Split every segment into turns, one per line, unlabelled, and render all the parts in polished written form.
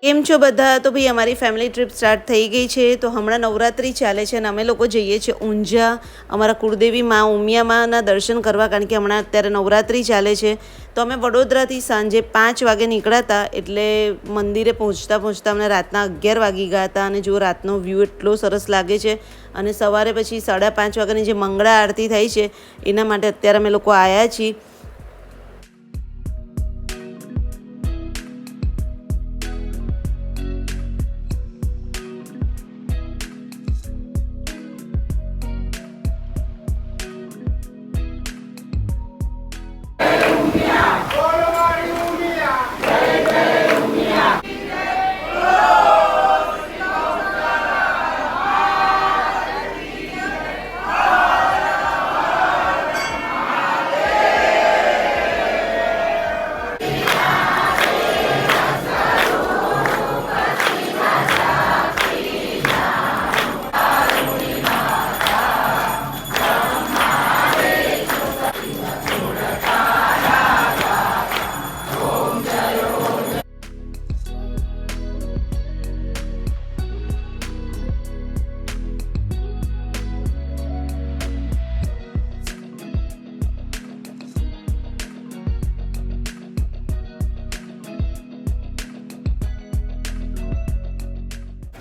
કેમ છો બધા? તો ભાઈ અમારી ફેમિલી ટ્રીપ સ્ટાર્ટ થઈ ગઈ છે. તો હમણાં નવરાત્રિ ચાલે છે અને અમે લોકો જઈએ છીએ ઊંઝા અમારા કુળદેવી માં ઉમિયા માના દર્શન કરવા, કારણ કે હમણાં અત્યારે નવરાત્રિ ચાલે છે. તો અમે વડોદરાથી સાંજે 5 વાગે નીકળ્યા હતા, એટલે મંદિરે પહોંચતા અમને રાતના 11 વાગી ગયા હતા. અને જો રાતનો વ્યૂ એટલો સરસ લાગે છે. અને સવારે પછી 5:30 વાગ્યાની જે મંગળા આરતી થાય છે એના માટે અત્યારે અમે લોકો આવ્યા છીએ.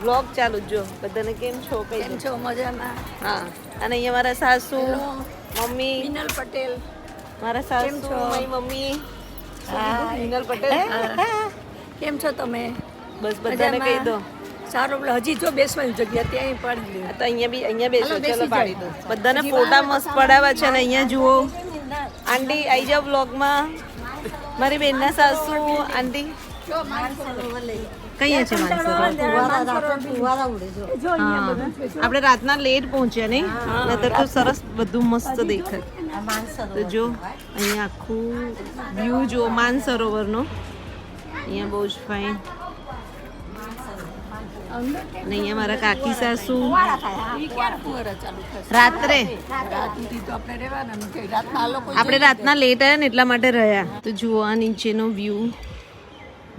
વ્લોગ ચાલુ જો બધાને કેમ છો?
કેમ છો? મજામાં.
હા. અને અહીંયા મારા સાસુ, મમ્મી
મિનલ પટેલ.
મારા સાસુ, મારી મમ્મી મિનલ પટેલ.
કેમ છો તમે?
બસ બધાને કહી દો.
સારું, હજી જો બેસવાની જગ્યા ત્યાં પાડી દે.
તો અહીંયા બેસો, ચલો પાડી દો. બધાને ફોટા મસ્ત પડાવ્યા છે. અને અહીંયા જુઓ આંટી આવી જાવ વ્લોગમાં. મારી બેનના સાસુ આંટી કઈ છે આપણે રાતના લેટ પહોંચ્યા નહીં, નહીતર તો સરસ બધું મસ્ત દેખાય. તો જો અહીંયા આખું વ્યૂ જો માનસરોવરનો, અહીંયા બહુ જ ફાઇન. અને અહીંયા મારા કાકી સાસુ રાત્રે આપણે રાતના લેટ આવ્યા ને એટલા માટે રહ્યા. તો જુઓ આ નીચેનો વ્યૂ,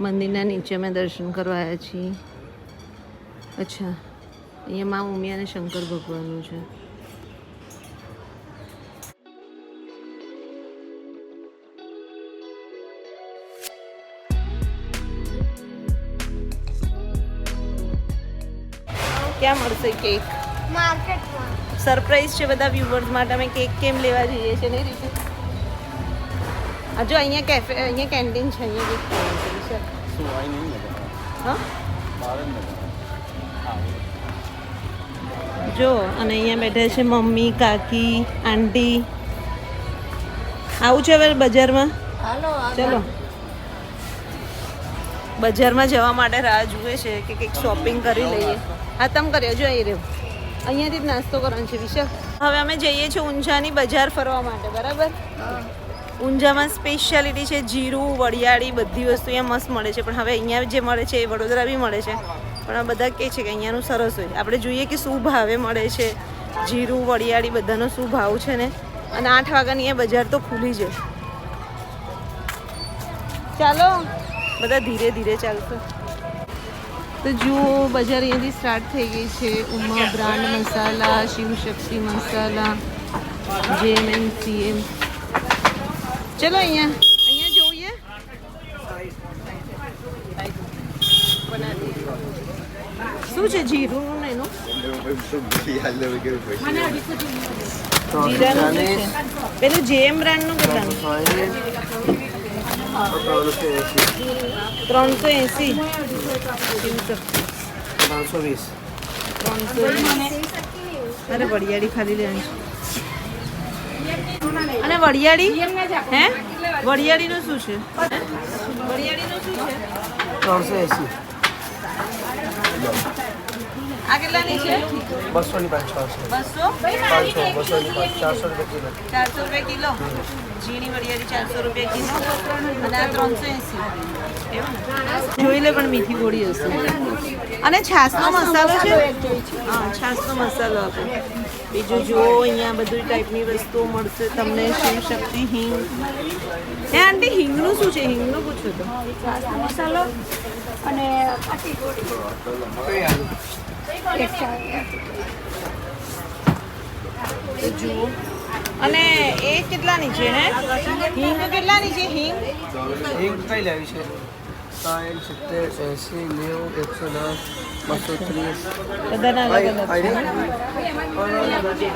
મંદિરના નીચે અમે દર્શન કરવા આવ્યા છીએ. અચ્છા, અહીંયા મા ઉમિયા અને શંકર ભગવાનનું છે. ક્યાં મળશે કેક?
માર્કેટમાં.
સરપ્રાઈઝ છે બધા વ્યુઅર્સ માટે. અમે કેક કેમ લેવા જઈએ છીએ નહીં રીતે? હજુ અહીંયા કેફે, અહીંયા કેન્ટીન છે, અહીંયા કેક ખાવાનું છે. હા જો, અને અહીંયા બેઠા છે મમ્મી, કાકી, આંટી. આવું છે હવે બજારમાં. ચલો, બજારમાં જવા માટે રાહ જુએ છે કે કંઈક શોપિંગ કરી લઈએ. હા, તમે કર્યો જો અહીં રહ્યો. અહીંયાથી જ નાસ્તો કરવાનો છે વિશાલ. હવે અમે જઈએ છીએ ઊંઝાની બજાર ફરવા માટે, બરાબર? ઊંઝામાં સ્પેશિયાલિટી છે જીરું, વરિયાળી, બધી વસ્તુ અહીંયા મસ્ત મળે છે. પણ હવે અહીંયા જે મળે છે એ વડોદરા બી મળે છે, પણ આ બધા કહે છે કે અહીંયાનું સરસ હોય. આપણે જોઈએ કે શું ભાવે મળે છે જીરું, વરિયાળી, બધાનો શું ભાવ છે ને. અને 8 વાગ્યાની એ બજાર તો ખુલી જાય. ચાલો બધા ધીરે ધીરે ચાલશે. તો જુઓ બજાર અહીંયાથી સ્ટાર્ટ થઈ ગઈ છે. ઉમા બ્રાન્ડ મસાલા, શિવશક્તિ મસાલા, JMCM. ચલો અહીંયા જોઈએ. શું છે જીરું ને એનું? જીરાનું છે. પેલું JM બ્રાન્ડનું કેટલાનું? 380.
320.
અરે વરિયાળી ખાલી લેવાની છે. અને વરિયાળી હે? વરિયાળીનું શું છે? વરિયાળીનું શું છે?
380.
આ કેટલાની છે?
200 ની 500. 500 200 ની 400 રૂપિયા કિલો.
400 રૂપિયા કિલો. ઝીણી વરિયાળી 400 રૂપિયા કિલો. અને આ 380. એવું ને? જોઈ લે, પણ મીઠી ગોળી હશે. અને છાસનો મસાલો છે. હા, છાસનો મસાલો આપો. બીજું જુઓ અહીંયા બધી ટાઈપની વસ્તુઓ મળશે તમને. શિવ શક્તિ હિંગ. હે આંટી હિંગનું શું છે? હિંગનું પૂછ્યું તો.
છાશનો મસાલો અને પાટી ગોળી એક
તો જુઓ. અને એ કેટલાની છે? હે હિંગ કેટલાની છે? હિંગ
હિંગ કઈ લેવી છે? 60, 70, 80, 90, 110, 230.
બધાના અલગ અલગ છે.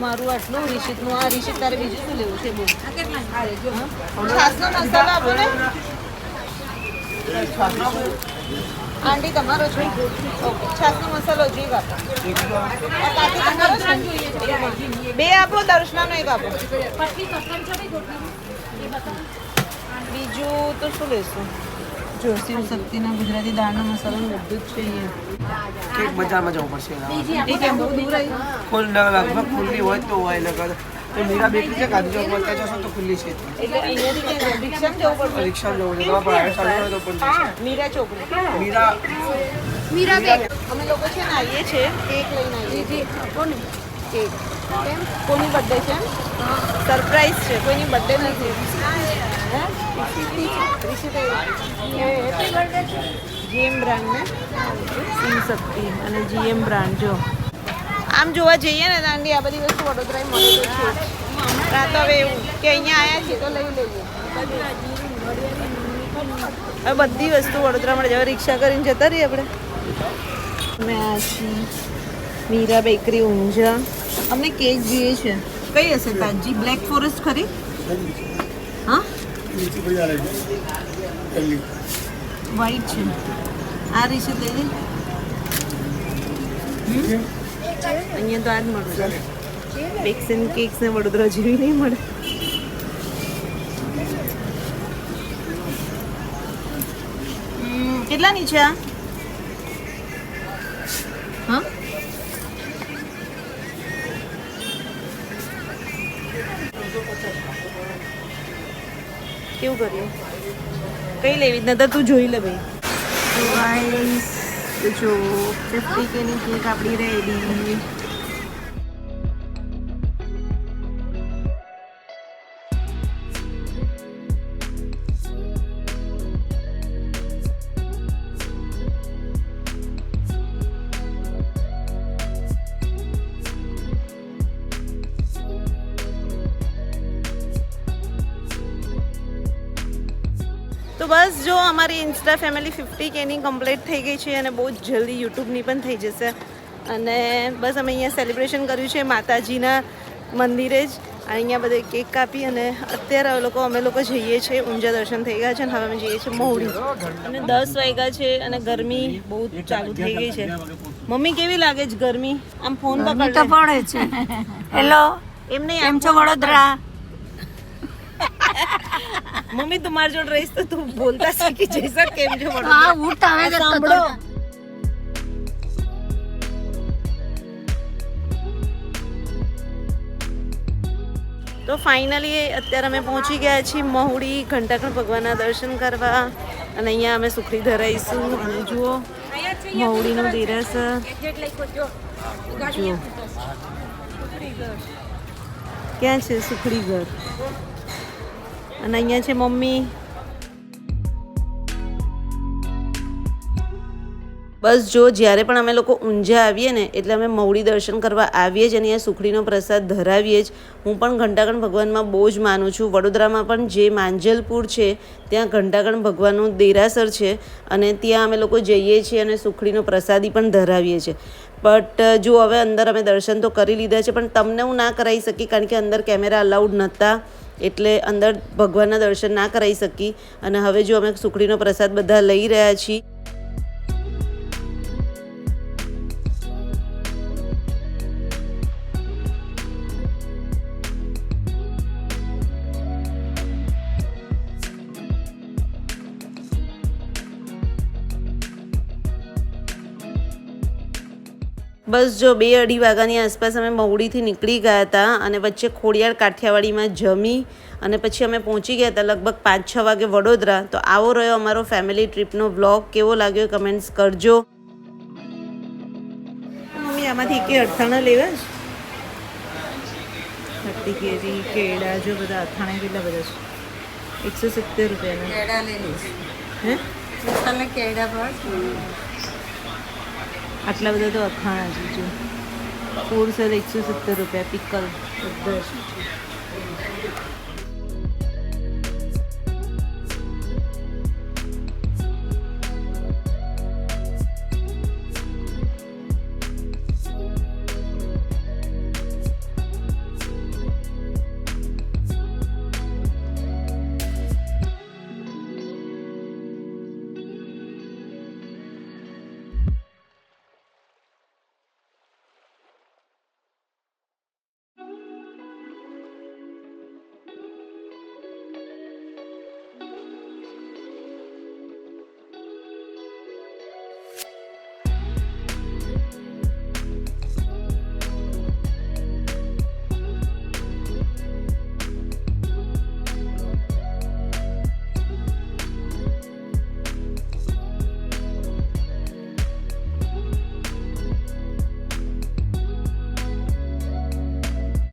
મારું આટલું રિશિતનું. આ રિશિત તારે બીજું શું લેવું છે? બોલ. છાસનો મસાલો આપો ને આંટી તમારો છે. ઓકે છાસનો મસાલો જે આપો. આ કાકી તમારો છે? બે આપો. દર્શનાનો એક આપો. બીજું તો શું લેશું? જો શિવ શક્તિના ગુજરાતી દાળનો મસાલો બધું જ છે અહીંયા.
એક બજારમાં જવું પડશે
એ કેમ બહુ દૂર આવી?
ફૂલ લગભગ ખુલ્લી હોય તો હોય નકર તો મીરા બેકરી છે ગાંધી ચોક પર ત્યાં જશો તો ખુલ્લી છે.
એટલે અહીંયાથી ક્યાં રિક્ષામાં જવું પડશે?
રિક્ષામાં જવું છે તો પ્રાઇવેટ ચાલુ હોય તો પણ જશે.
મીરા ચોકડી.
મીરા
અમે લોકો છે ને આવીએ છીએ કેક લઈને આવીએ છીએ. કેક કોની બર્થડે છે? સરપ્રાઈઝ છે. કોઈની બર્થડે નથી. જીએમ બ્રાન્ડ ને શિવ શક્તિ અને જીએમ બ્રાન્ડ. જો આમ જોવા જઈએ ને દાંડી આ બધી વસ્તુ વડોદરા મળે તો છે. આ તો હવે એવું કે અહીંયા આવ્યા છીએ તો લઈ લઈએ. હવે બધી વસ્તુ વડોદરા મળે. હવે રિક્ષા કરીને જતા રહીએ આપણે. અમે આ છીએ મીરા બેકરી ઊંઝા. અમને કેક જોઈએ છે. કઈ હશે તાજી? બ્લેક ફોરેસ્ટ ખરી? હા વ્હાઈટ છે. આ રીશે લઈ લે. અહીંયા તો આ જ મળશે. બેક્સ એન્ડ કેક્સ ને વડોદરા જેવી નહીં મળે. કેટલાની છે આ? હા કેવું કર્યું? કઈ લેવી? નતર તું જોઈ લે ભાઈ. તો ગાઈસ જો 50K ની કેક આપણી રેડી. તો બસ જો અમારી ઇન્સ્ટા ફેમિલી 50K ની કમ્પ્લીટ થઈ ગઈ છે અને બહુ જ જલ્દી યુટ્યુબની પણ થઈ જશે. અને બસ અમે અહીંયા સેલિબ્રેશન કર્યું છે માતાજીના મંદિરે જ. અહીંયા બધે કેક કાપી અને અત્યારે અમે લોકો જઈએ છીએ. ઊંઝા દર્શન થઈ ગયા છે અને હવે અમે જઈએ છીએ મહુડી. અને 10 વાગ્યા છે અને ગરમી બહુ ચાલુ થઈ ગઈ છે. મમ્મી કેવી લાગે છે ગરમી? આમ ફોન પકડ
પડે છે. હેલો
એમ નહીં.
કેમ છો વડોદરા?
મમ્મી તમારી જોડે રહીશ તો તું બોલતા શીખી જઈશ. કેમ છો વડોદરા?
હા ઉઠ આવે છે
સાંભળો. તો ફાઇનલી અત્યારે અમે પહોંચી ગયા છીએ મહુડી ઘંટાકણ ભગવાનના દર્શન કરવા. અને અહીંયા અમે સુખડી ધરાઈશું. અને જુઓ મહુડીનું દેરાસર. જુઓ ક્યાં છે સુખડી ઘર. અને અહીંયા છે મમ્મી. બસ જો જ્યારે પણ અમે લોકો ઊંઝા આવીએ ને એટલે અમે મહુડી દર્શન કરવા આવીએ જ અને અહીંયા સુખડીનો પ્રસાદ ધરાવીએ જ. હું પણ ઘંટાકણ ભગવાનમાં બહુ જ માનું છું. વડોદરામાં પણ જે માંજલપુર છે ત્યાં ઘંટાકણ ભગવાનનું દેરાસર છે અને ત્યાં અમે લોકો જઈએ છીએ અને સુખડીનો પ્રસાદી પણ ધરાવીએ છીએ. બટ જો હવે અંદર અમે દર્શન તો કરી લીધા છે પણ તમને હું ના કરાવી શકી કારણ કે અંદર કેમેરા અલાઉડ નહોતા. એટલે અંદર ભગવાનના દર્શન ના કરાવી શકી. અને હવે જો અમે સુખડીનો પ્રસાદ બધા લઈ રહ્યા છીએ. બસ જો 2-2:30 વાગ્યાની આસપાસ અમે મહુડીથી નીકળી ગયા હતા અને વચ્ચે ખોડિયાર કાઠિયાવાડીમાં જમી અને પછી અમે પહોંચી ગયા હતા લગભગ 5-6 વાગે વડોદરા. તો આવો રહ્યો અમારો ફેમિલી ટ્રીપનો વ્લોગ. કેવો લાગ્યો કમેન્ટ્સ કરજો. મમ્મી નહીં આમાંથી એકે અથાણા લેવા જ ખટ્ટી કેરી કેળા જો બધા અથાણા કેટલા બધા છે 170 રૂપિયાના
કેળા લઈ લઈશ
હે
તને કેળા બસ
આટલા બધા તો અથાણા છે જો ફૂડ સર 170 રૂપિયા પિકલ બધા